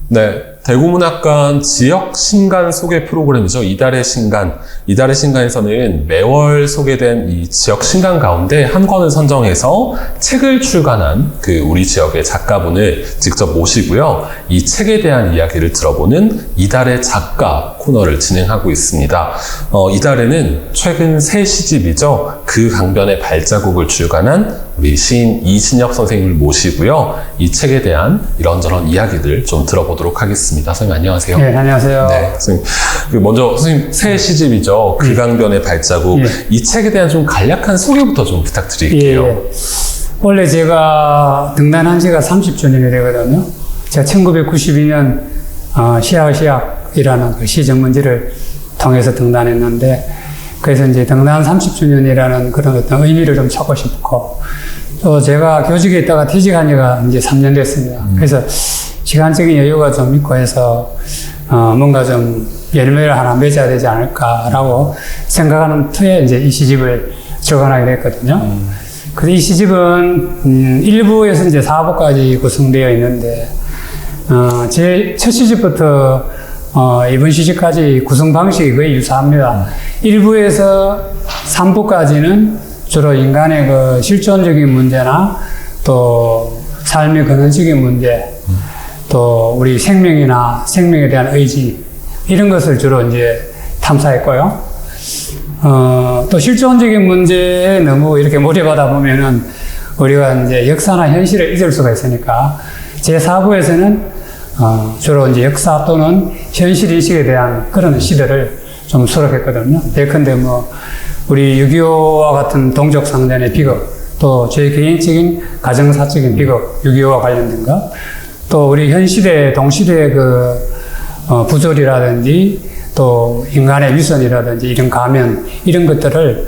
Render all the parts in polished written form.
네, 대구문학관 지역 신간 소개 프로그램이죠. 이달의 신간. 이달의 신간에서는 매월 소개된 이 지역 신간 가운데 한 권을 선정해서 책을 출간한 우리 지역의 작가분을 직접 모시고요. 이 책에 대한 이야기를 들어보는 이달의 작가 코너를 진행하고 있습니다. 이달에는 최근 새 시집이죠. 그 강변의 발자국을 출간한 우리 시인 이진혁 선생님을 모시고요. 이 책에 대한 이런저런 이야기들 좀 들어보도록 하겠습니다. 선생님 안녕하세요. 네, 안녕하세요. 네, 선생님. 먼저 선생님 새 시집이죠. 그 강변의 발자국. 이 책에 대한 좀 간략한 소개부터 좀 부탁드릴게요. 원래 제가 등단한 지가 30주년이 되거든요. 제가 1992년 시학이라는 그 시전문지를 통해서 등단했는데, 그래서 이제 등단 30주년이라는 그런 어떤 의미를 좀 찾고 싶고, 또 제가 교직에 있다가 퇴직한 지가 이제 3년 됐습니다. 그래서 시간적인 여유가 좀 있고 해서, 뭔가 좀 열매를 하나 맺어야 되지 않을까라고 생각하는 터에 이제 이 시집을 출간하게 됐거든요. 그래서 이 시집은, 1부에서 이제 4부까지 구성되어 있는데, 제 첫 시집부터 이번 시집까지 구성 방식이 거의 유사합니다. 1부에서 3부까지는 주로 인간의 그 실존적인 문제나 또 삶의 근원적인 문제, 또 우리 생명이나 생명에 대한 의지, 이런 것을 주로 이제 탐사했고요. 또 실존적인 문제에 너무 이렇게 몰입하다 보면은 우리가 이제 역사나 현실을 잊을 수가 있으니까 제 4부에서는 주로 이제 역사 또는 현실 인식에 대한 그런 시들을 좀 수록했거든요. 예컨대 우리 6.25와 같은 동족 상잔의 비극, 또 제 개인적인 가정사적인 비극, 6.25와 관련된 것, 또 우리 현실의 동시대의 부조리라든지, 또 인간의 위선이라든지, 이런 가면, 이런 것들을,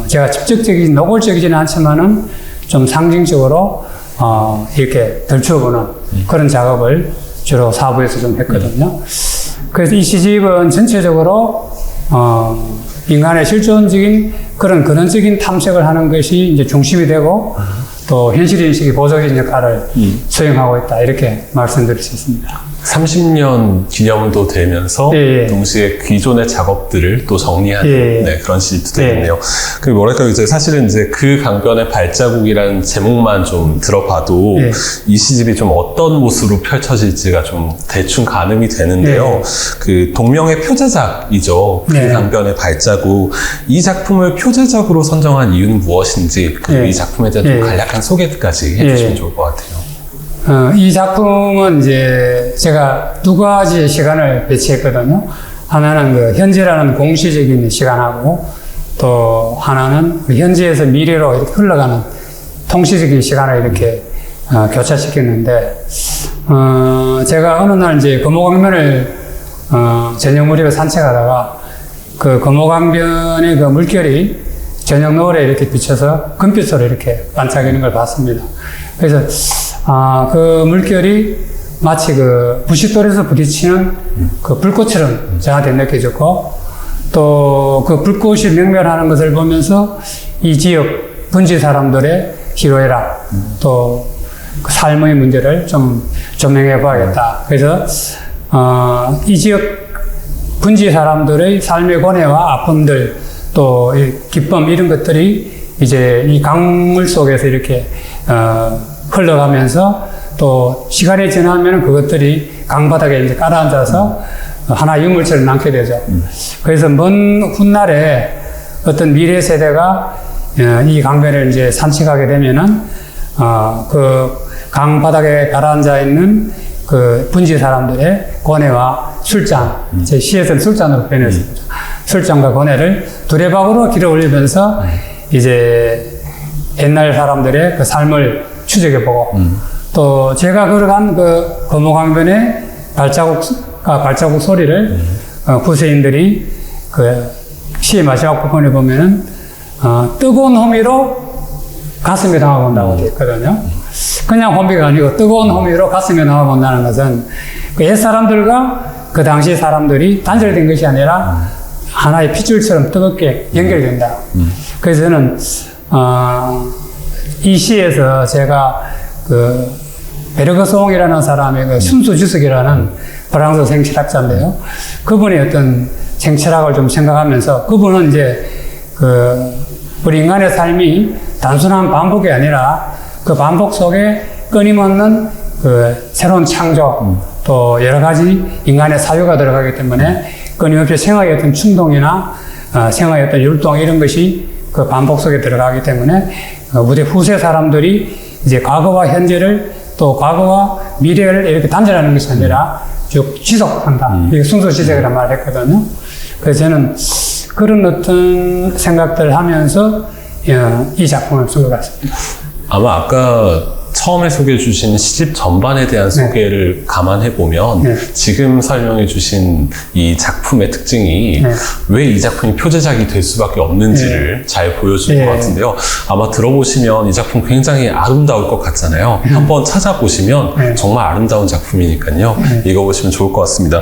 제가 직접적이지, 노골적이지는 않지만은 좀 상징적으로, 이렇게 덜추어보는 그런 작업을 주로 4부에서 좀 했거든요. 그래서 이 시집은 전체적으로, 인간의 실존적인 그런 근원적인 탐색을 하는 것이 이제 중심이 되고, 또 현실인식이 보조적인 역할을 수행하고 있다, 이렇게 말씀드릴 수 있습니다. 30년 기념도 되면서 동시에 기존의 작업들을 또 정리하는 그런 시집도 되겠네요. 이제 사실은 이제 그 강변의 발자국이라는 제목만 좀 들어봐도 이 시집이 좀 어떤 모습으로 펼쳐질지가 좀 대충 가늠이 되는데요. 그 동명의 표제작이죠. 그 강변의 발자국. 이 작품을 표제작으로 선정한 이유는 무엇인지, 그리고 이 작품에 대한 좀 간략한 소개까지 해주시면 좋을 것 같아요. 이 작품은 이제 제가 두 가지의 시간을 배치했거든요. 하나는 그 현재라는 공시적인 시간하고, 또 하나는 현재에서 미래로 이렇게 흘러가는 통시적인 시간을 이렇게 교차시켰는데, 제가 어느 날 이제 금호강변을 저녁 무렵에 산책하다가 그 금호강변의 그 물결이 저녁 노을에 이렇게 비쳐서 금빛으로 이렇게 반짝이는 걸 봤습니다. 그래서 그 물결이 마치 그 부싯돌에서 부딪히는 그 불꽃처럼 저한테 느껴졌고, 또 그 불꽃이 명멸하는 것을 보면서 이 지역 분지 사람들의 희로애락, 또 그 삶의 문제를 좀 조명해 봐야겠다. 그래서 이 지역 분지 사람들의 삶의 고뇌와 아픔들, 또 이 기쁨, 이런 것들이 이제 이 강물 속에서 이렇게 흘러가면서 또 시간이 지나면 그것들이 강바닥에 이제 깔아앉아서 하나의 유물처럼 남게 되죠. 그래서 먼 훗날에 어떤 미래 세대가 이 강변을 이제 산책하게 되면은 그 강바닥에 가라앉아 있는 그 분지 사람들의 고뇌와 술잔, 제 시에서는 술잔으로 표현했습니다. 술잔과 고뇌를 두레박으로 길어 올리면서 이제 옛날 사람들의 그 삶을 추적해보고, 또 제가 걸어간 그 금호강변의 발자국 소리를 구세인들이 그 시의 마지막 부분에 보면은 뜨거운 호미로 가슴에 담아본다고 되어 있거든요. 그냥 호미가 아니고 뜨거운 호미로 가슴에 담아본다는 것은 그 옛사람들과 그 당시 사람들이 단절된 것이 아니라 하나의 핏줄처럼 뜨겁게 연결된다. 그래서 저는 이 시에서 제가 그 베르그송이라는 사람의 그 순수주석이라는 프랑스 생철학자인데요. 그분의 어떤 생철학을 좀 생각하면서 그분은 이제 우리 인간의 삶이 단순한 반복이 아니라 그 반복 속에 끊임없는 새로운 창조 또 여러 가지 인간의 사유가 들어가기 때문에 끊임없이 생활의 어떤 충동이나 생활의 어떤 율동 이런 것이 그 반복 속에 들어가기 때문에 우리 후세 사람들이 이제 과거와 현재를 또 과거와 미래를 이렇게 단절하는 것이 아니라 쭉 지속한다. 이게 순수지색이라는 말을 했거든요. 그래서 저는 그런 어떤 생각들을 하면서 이 작품을 쓴 것 같습니다. 아마 아까 처음에 소개해 주신 시집 전반에 대한 소개를 감안해 보면 지금 설명해 주신 이 작품의 특징이 왜 이 작품이 표제작이 될 수밖에 없는지를 잘 보여줄 것 같은데요. 아마 들어보시면 이 작품 굉장히 아름다울 것 같잖아요. 한번 찾아보시면 정말 아름다운 작품이니까요. 읽어보시면 좋을 것 같습니다.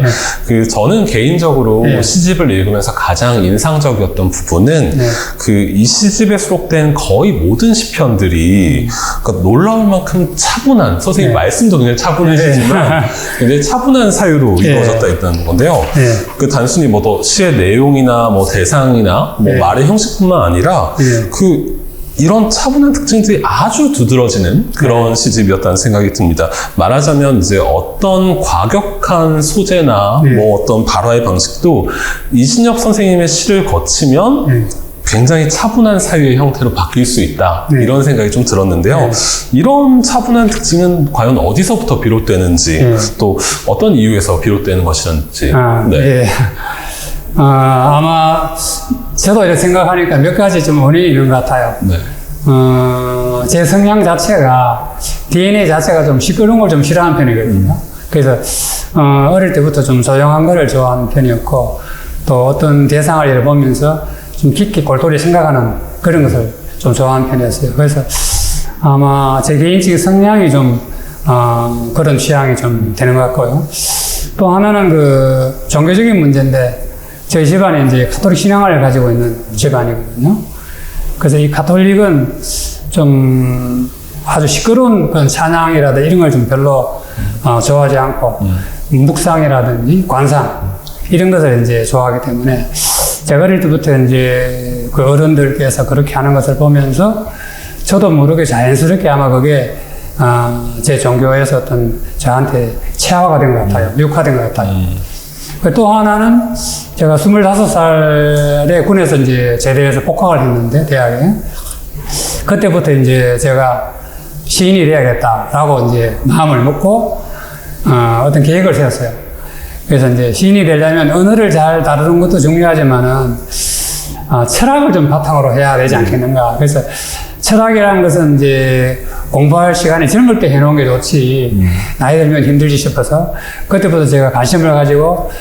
저는 개인적으로 시집을 읽으면서 가장 인상적이었던 부분은 이 시집에 수록된 거의 모든 시편들이 놀라울 만큼 차분한, 선생님 말씀도 굉장히 차분하시지만 굉장히 차분한 사유로 이루어졌다 있다는 건데요. 단순히 시의 내용이나 대상이나 말의 형식뿐만 아니라 이런 차분한 특징들이 아주 두드러지는 그런 시집이었다는 생각이 듭니다. 말하자면 이제 어떤 과격한 소재나 어떤 발화의 방식도 이신엽 선생님의 시를 거치면 굉장히 차분한 사유의 형태로 바뀔 수 있다. 이런 생각이 좀 들었는데요. 이런 차분한 특징은 과연 어디서부터 비롯되는지 또 어떤 이유에서 비롯되는 것이란지. 아마 저도 이렇게 생각하니까 몇 가지 좀 원인이 있는 것 같아요. 제 성향 자체가 DNA 자체가 좀 시끄러운 걸 좀 싫어하는 편이거든요. 그래서 어릴 때부터 좀 조용한 거를 좋아하는 편이었고 또 어떤 대상을 보면서 좀 깊게 골똘히 생각하는 그런 것을 좀 좋아하는 편이었어요. 그래서 아마 제 개인적인 성향이 좀 그런 취향이 좀 되는 것 같고요. 또 하나는 종교적인 문제인데 저희 집안이 이제 가톨릭 신앙을 가지고 있는 집안이거든요. 그래서 이 가톨릭은 좀 아주 시끄러운 그런 찬양이라든지 이런 걸 좀 별로 좋아하지 않고 묵상이라든지 관상 이런 것을 이제 좋아하기 때문에 제가 어릴 때부터 이제 그 어른들께서 그렇게 하는 것을 보면서 저도 모르게 자연스럽게 아마 그게 제 종교에서 어떤 저한테 체화가 된 것 같아요. 육화된 것 같아요. 또 하나는 제가 25살에 군에서 이제 제대해서 복학을 했는데 대학에 그때부터 이제 제가 시인이 돼야겠다라고 이제 마음을 먹고 어떤 계획을 세웠어요. 그래서 이제 시인이 되려면 언어를 잘 다루는 것도 중요하지만은 철학을 좀 바탕으로 해야 되지 않겠는가. 그래서 철학이라는 것은 이제 공부할 시간에 젊을 때 해놓은 게 좋지 나이 들면 힘들지 싶어서 그때부터 제가 관심을 가지고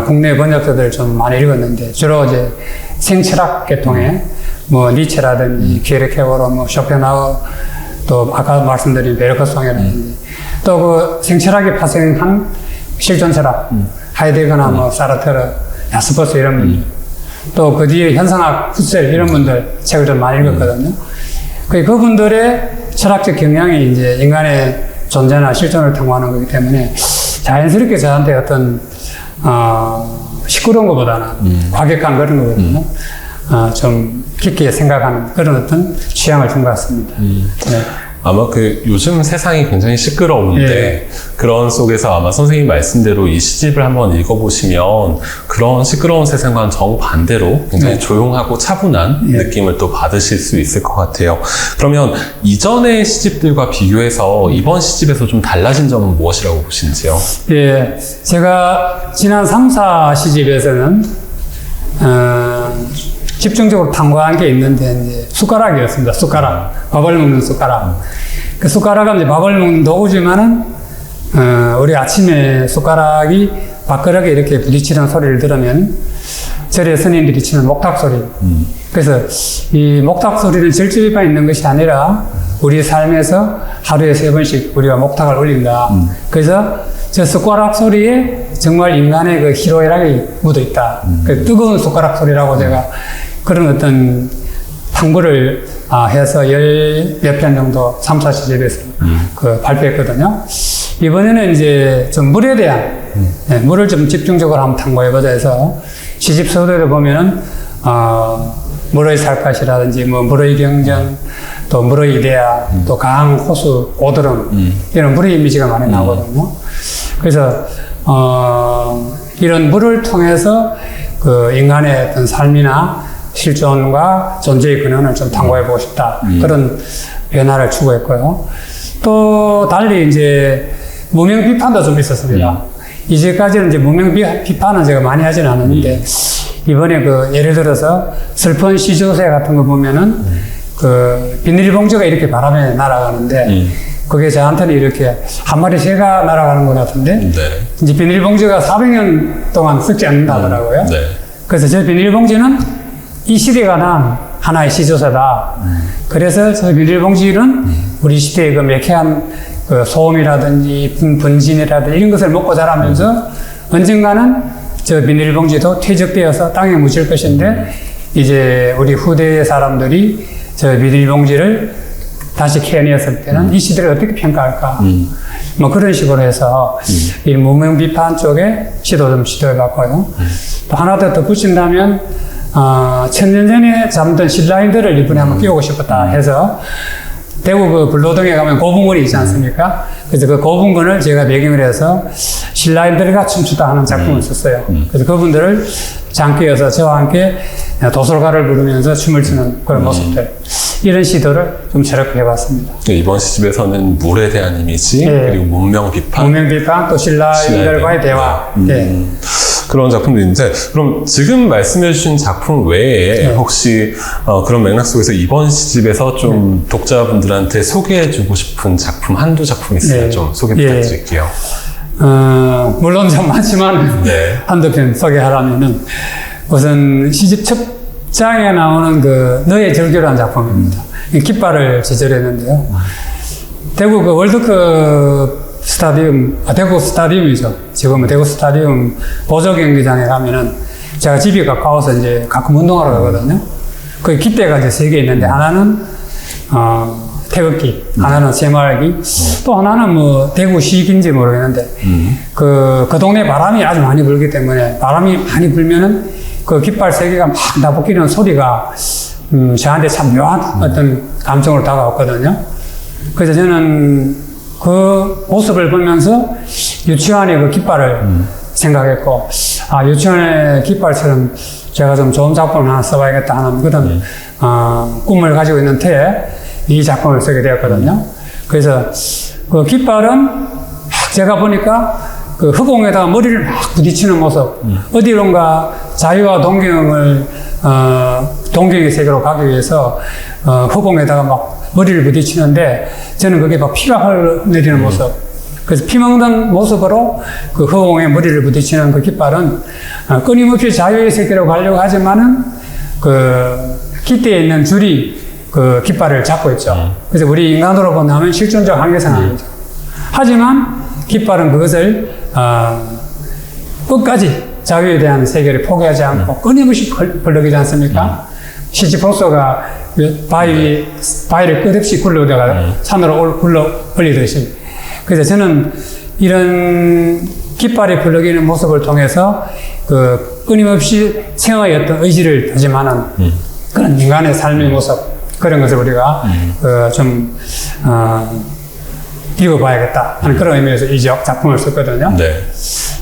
국내 번역서들 좀 많이 읽었는데 주로 이제 생철학 계통의 니체라든지 키에르케고르, 쇼펜하우어 또 아까 말씀드린 베르크송이라든지 또 그 생철학이 파생한 실존 철학, 하이데거나 사르트르, 야스퍼스 이런 분들 또 그 뒤에 현상학, 후셀 이런 분들 책을 좀 많이 읽었거든요. 그분들의 철학적 경향이 이제 인간의 존재나 실존을 탐구하는 거기 때문에 자연스럽게 저한테 어떤 시끄러운 것보다는 과격한 그런 거거든요. 좀 깊게 생각하는 그런 어떤 취향을 준 것 같습니다. 아마 요즘 세상이 굉장히 시끄러운데 그런 속에서 아마 선생님 말씀대로 이 시집을 한번 읽어보시면 그런 시끄러운 세상과는 정반대로 굉장히 조용하고 차분한 느낌을 또 받으실 수 있을 것 같아요. 그러면 이전의 시집들과 비교해서 이번 시집에서 좀 달라진 점은 무엇이라고 보시는지요? 제가 지난 3, 4 시집에서는 집중적으로 탐구한 게 있는데 이제 숟가락이었습니다. 숟가락, 밥을 먹는 숟가락. 그 숟가락은 이제 밥을 먹는 도구지만은 우리 아침에 숟가락이 밥그릇에 이렇게 부딪히는 소리를 들으면 절에 스님들이 치는 목탁 소리. 그래서 이 목탁 소리는 절집에만 있는 것이 아니라 우리 삶에서 하루에 3번씩 우리가 목탁을 올린다. 그래서 저 숟가락 소리에 정말 인간의 그 희로애락이 묻어 있다. 그 뜨거운 숟가락 소리라고 제가 그런 어떤 탐구를 해서 열 몇 편 정도 3, 4시집에서 발표했거든요. 이번에는 이제 좀 물에 대한, 물을 좀 집중적으로 한번 탐구해보자 해서 시집 서두에도 보면은, 물의 살갗이라든지, 뭐, 물의 경전, 또 물의 이데아, 또 강, 호수, 고드름, 이런 물의 이미지가 많이 나오거든요. 그래서, 이런 물을 통해서 그 인간의 어떤 삶이나 실존과 존재의 근원을 좀 탐구해보고 싶다. 그런 변화를 추구했고요. 또 달리 이제 무명 비판도 좀 있었습니다. 이제까지는 이제 무명 비판은 제가 많이 하진 않았는데, 이번에 그 예를 들어서 슬픈 시조새 같은 거 보면은 그 비닐봉지가 이렇게 바람에 날아가는데, 그게 저한테는 이렇게 한 마리 새가 날아가는 것 같은데, 네. 이제 비닐봉지가 400년 동안 썩지 않는다더라고요. 네. 그래서 저 비닐봉지는 이 시대가 난 하나의 시조새다. 그래서 저 비닐봉지는 우리 시대의 그 매캐한 그 소음이라든지 분진이라든지 이런 것을 먹고 자라면서 언젠가는 저 비닐봉지도 퇴적되어서 땅에 묻힐 것인데, 이제 우리 후대의 사람들이 저 비닐봉지를 다시 캐내었을 때는 이 시대를 어떻게 평가할까? 뭐 그런 식으로 해서 이 무명 비판 쪽에 시도해봤고요. 또 하나 더 덧붙인다면, 천년 전에 잠든 신라인들을 이번에 한번 끼우고 싶었다 해서, 대구 그 불로동에 가면 고분군이 있지 않습니까? 그래서 그 고분군을 제가 배경을 해서 신라인들과 춤추다 하는 작품을 썼어요. 그래서 그분들을 장기여서 저와 함께 도솔가를 부르면서 춤을 추는 그런 모습들. 이런 시도를 좀 저렇게 해봤습니다. 이번 시집에서는 물에 대한 이미지, 그리고 문명 비판. 문명 비판, 또 신라인들과의 대화. 그런 작품도 있는데, 그럼 지금 말씀해주신 작품 외에 혹시 그런 맥락 속에서 이번 시집에서 좀 독자분들한테 소개해주고 싶은 작품 한두 작품 있으면 좀 소개 부탁드릴게요. 물론 좀 많지만 한두 편 소개하라면은 우선 시집 첫 장에 나오는 그 너의 절규라는 작품입니다. 깃발을 제작했는데요. 대구 그 월드컵 스타디움, 대구 스타디움이죠. 지금은 대구 스타디움 보조 경기장에 가면은 제가 집이 가까워서 이제 가끔 운동하러 가거든요. 그 깃대가 이제 3개 있는데, 하나는 태극기, 하나는 새마을기, 또 하나는 뭐 대구시기인지 모르겠는데, 그 동네 바람이 아주 많이 불기 때문에 바람이 많이 불면은 그 깃발 3개가 막 나부끼는 소리가 저한테 참 묘한 어떤 감정으로 다가왔거든요. 그래서 저는 그 모습을 보면서 유치원의 그 깃발을 생각했고, 유치원의 깃발처럼 제가 좀 좋은 작품을 하나 써봐야겠다 하는 그런 꿈을 가지고 있는 터에 이 작품을 쓰게 되었거든요. 그래서 그 깃발은 제가 보니까 그 허공에다가 머리를 막 부딪히는 모습, 어디론가 자유와 동경의 세계로 가기 위해서 허공에다가 막 머리를 부딪히는데, 저는 그게 막 피가 흘러내리는 모습. 그래서 피 먹는 모습으로 그 허공에 머리를 부딪히는 그 깃발은 끊임없이 자유의 세계로 가려고 하지만은 그 깃대에 있는 줄이 그 깃발을 잡고 있죠. 그래서 우리 인간으로 본다면 실존적 한계 상황이죠. 하지만 깃발은 그것을 끝까지 자유에 대한 세계를 포기하지 않고 끊임없이 벌럭이지 않습니까? 시지프로스가 바위를 끝없이 굴러다가 산으로 굴러 올리듯이. 그래서 저는 이런 깃발이 벌럭이는 모습을 통해서 그 끊임없이 생활의 어떤 의지를 다짐하는 그런 인간의 삶의 모습, 그런 것을 우리가 읽어봐야겠다 하는 그런 의미에서 이 작품을 썼거든요.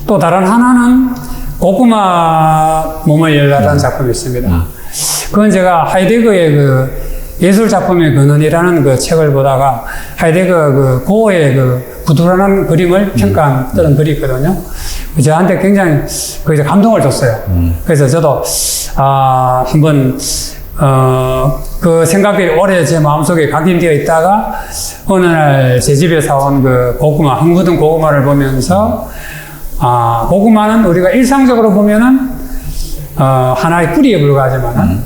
또 다른 하나는 고구마 몸을 열라라는 작품이 있습니다. 그건 제가 하이데거의 그 예술 작품의 근원이라는 그 책을 보다가 하이데거 그 고어의 그 부드러운 그림을 평가한 그런 글이 있거든요. 저한테 굉장히 거기서 감동을 줬어요. 그래서 저도 한번 그 생각이 오래 제 마음속에 각인되어 있다가 어느 날 제 집에 사온 그 고구마, 헝거든 고구마를 보면서 고구마는 우리가 일상적으로 보면은 하나의 뿌리에 불과하지만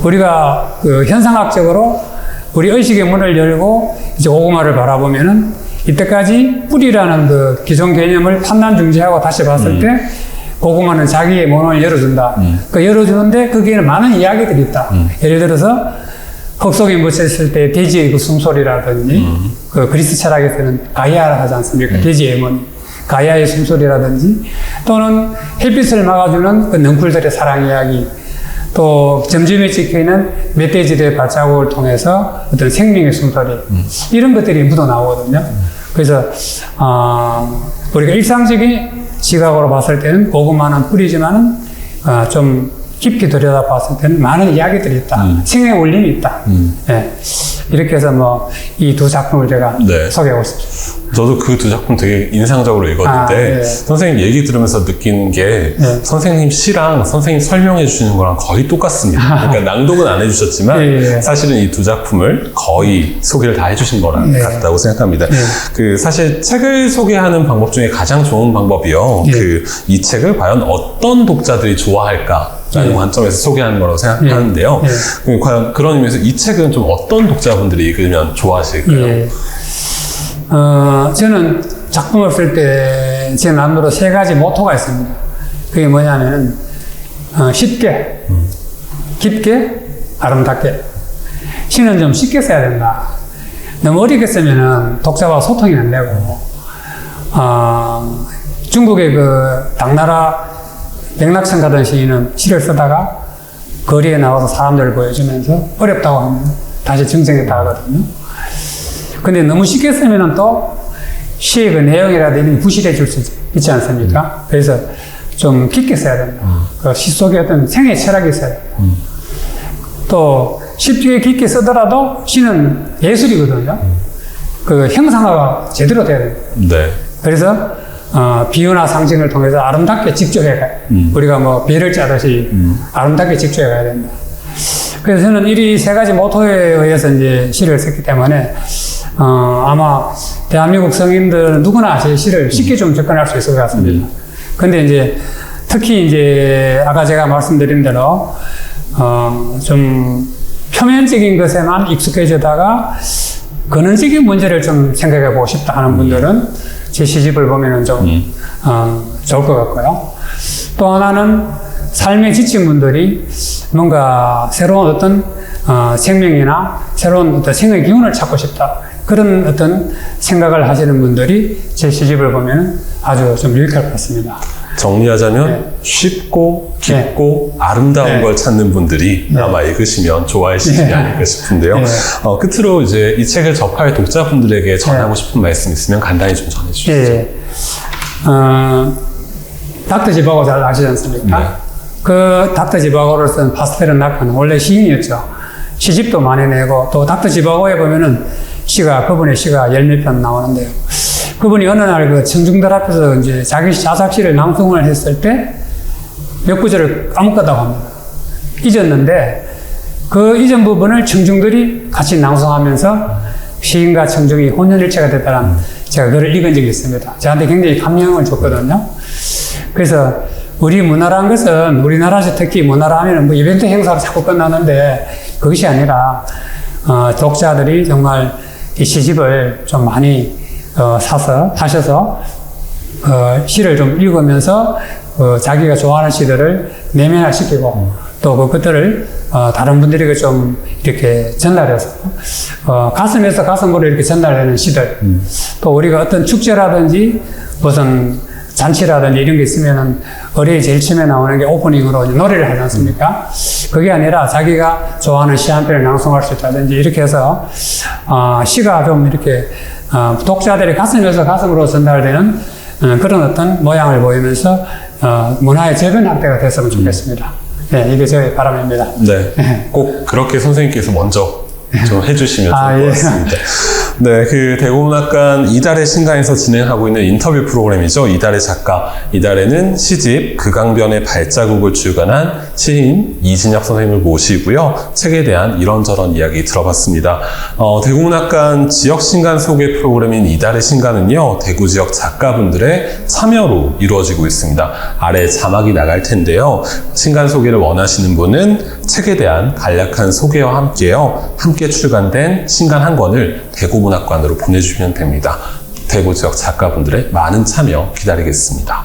우리가 그 현상학적으로 우리 의식의 문을 열고 이제 고구마를 바라보면은 이때까지 뿌리라는 그 기존 개념을 판단 중지하고 다시 봤을 때 고구마는 자기의 몸을 열어준다. 그 열어주는데 거기에는 많은 이야기들이 있다. 예를 들어서 흙 속에 묻혔을 때 돼지의 그 숨소리라든지 그 그리스 철학에서는 가이아라 하지 않습니까? 돼지의 어머니. 가이아의 숨소리라든지 또는 햇빛을 막아주는 그 넝쿨들의 사랑 이야기 또 점점에 찍혀있는 멧돼지들의 발자국을 통해서 어떤 생명의 숨소리 이런 것들이 묻어 나오거든요. 그래서 우리가 일상적인 시각으로 봤을 때는 고구마는 뿌리지만은 좀 깊이 들여다 봤을 때는 많은 이야기들이 있다. 생의 울림이 있다. 예. 이렇게 해서 뭐 이 두 작품을 제가 네. 소개하고 싶습니다. 저도 그 두 작품 되게 인상적으로 읽었는데 네. 선생님 얘기 들으면서 느끼는 게 네. 선생님 시랑 선생님 설명해 주시는 거랑 거의 똑같습니다. 그러니까 낭독은 안 해주셨지만 네. 사실은 이 두 작품을 거의 소개를 다 해주신 거랑 네. 같다고 생각합니다. 네. 그 사실 책을 소개하는 방법 중에 가장 좋은 방법이요. 네. 그 이 책을 과연 어떤 독자들이 좋아할까라는 네. 관점에서 소개하는 거라고 생각하는데요. 네. 그 과연 그런 의미에서 이 책은 좀 어떤 독자분들이 읽으면 좋아하실까요? 예. 저는 작품을 쓸 때 제 나름대로 세 가지 모토가 있습니다. 그게 뭐냐면, 쉽게, 깊게, 아름답게. 시는 좀 쉽게 써야 된다. 너무 어렵게 쓰면은 독자와 소통이 안 되고, 중국의 그 당나라 백낙천 가던 시인은 시를 쓰다가 거리에 나와서 사람들을 보여주면서 어렵다고 하면 다시 정정했다 하거든요. 근데 너무 쉽게 쓰면은 또 시의 그 내용이라든지 부실해 줄 수 있지 않습니까? 그래서 좀 깊게 써야 된다. 그 시 속에 어떤 생애 철학이 있어야 된다. 또 쉽게 깊게 쓰더라도 시는 예술이거든요. 그 형상화가 제대로 돼야 된다. 네. 그래서 비유나 상징을 통해서 아름답게 직조해 가요. 우리가 뭐 배를 짜듯이 아름답게 직조해 가야 된다. 그래서 저는 이 세 가지 모토에 의해서 이제 시를 썼기 때문에 아마 대한민국 성인들은 누구나 제 시를 쉽게 좀 접근할 수 있을 것 같습니다. 근데 이제 특히 이제 아까 제가 말씀드린 대로 좀 표면적인 것에만 익숙해지다가 근원적인 문제를 좀 생각해 보고 싶다 하는 분들은 제 시집을 보면은 좀 좋을 것 같고요. 또 하나는 삶에 지친 분들이 뭔가 새로운 어떤 생명이나 새로운 어떤 생의 기운을 찾고 싶다. 그런 어떤 생각을 하시는 분들이 제 시집을 보면 아주 좀 유익할 것 같습니다. 정리하자면 네. 쉽고 깊고 아름다운 네. 걸 찾는 분들이 네. 아마 읽으시면 좋아할 시집이 네. 아닐까 싶은데요. 네. 끝으로 이제 이 책을 접할 독자분들에게 전하고 싶은 말씀 있으면 간단히 좀 전해주시죠. 예. 닥터 지바고 잘 아시지 않습니까? 네. 그 닥터 지바고를 쓴 파스텔은 낙하는 원래 시인이었죠. 시집도 많이 내고 또 닥터 지바고에 보면은 그분의 시가 10몇 편 나오는데요. 그분이 어느 날 그 청중들 앞에서 이제 자기 자작시를 낭송을 했을 때 몇 구절을 까먹었다고 합니다. 잊었는데 그 잊은 부분을 청중들이 같이 낭송하면서 시인과 청중이 혼연일체가 됐다는 제가 그걸 읽은 적이 있습니다. 저한테 굉장히 감명을 줬거든요. 그래서 우리 문화라는 것은 우리나라에서 특히 문화라 하면 뭐 이벤트 행사로 자꾸 끝나는데 그것이 아니라 독자들이 정말 이 시집을 좀 많이 사셔서 시를 좀 읽으면서 자기가 좋아하는 시들을 내면화시키고 또 그것들을 다른 분들에게 좀 이렇게 전달해서 가슴에서 가슴으로 이렇게 전달되는 시들 또 우리가 어떤 축제라든지 무슨 잔치라든지 이런 게 있으면은 어뢰의 제일 처음에 나오는 게 오프닝으로 노래를 하지 않습니까? 그게 아니라 자기가 좋아하는 시 한 편을 낭송할 수 있다든지 이렇게 해서 시가 좀 이렇게 독자들의 가슴에서 가슴으로 전달되는 그런 어떤 모양을 보이면서 문화의 재변 확대가 됐으면 좋겠습니다. 네, 이게 저의 바람입니다. 네. 꼭 그렇게 선생님께서 먼저 좀 해주시면 좋을 것 예. 같습니다. 네, 그 대구문학관 이달의 신간에서 진행하고 있는 인터뷰 프로그램이죠. 이달의 작가. 이달에는 시집 극강변의 발자국을 출간한 시인 이진혁 선생님을 모시고요. 책에 대한 이런저런 이야기 들어봤습니다. 대구문학관 지역 신간 소개 프로그램인 이달의 신간은요. 대구 지역 작가분들의 참여로 이루어지고 있습니다. 아래 자막이 나갈 텐데요. 신간 소개를 원하시는 분은 책에 대한 간략한 소개와 함께요. 함께 출간된 신간 한 권을 대구문학관으로 보내주시면 됩니다. 대구 지역 작가분들의 많은 참여 기다리겠습니다.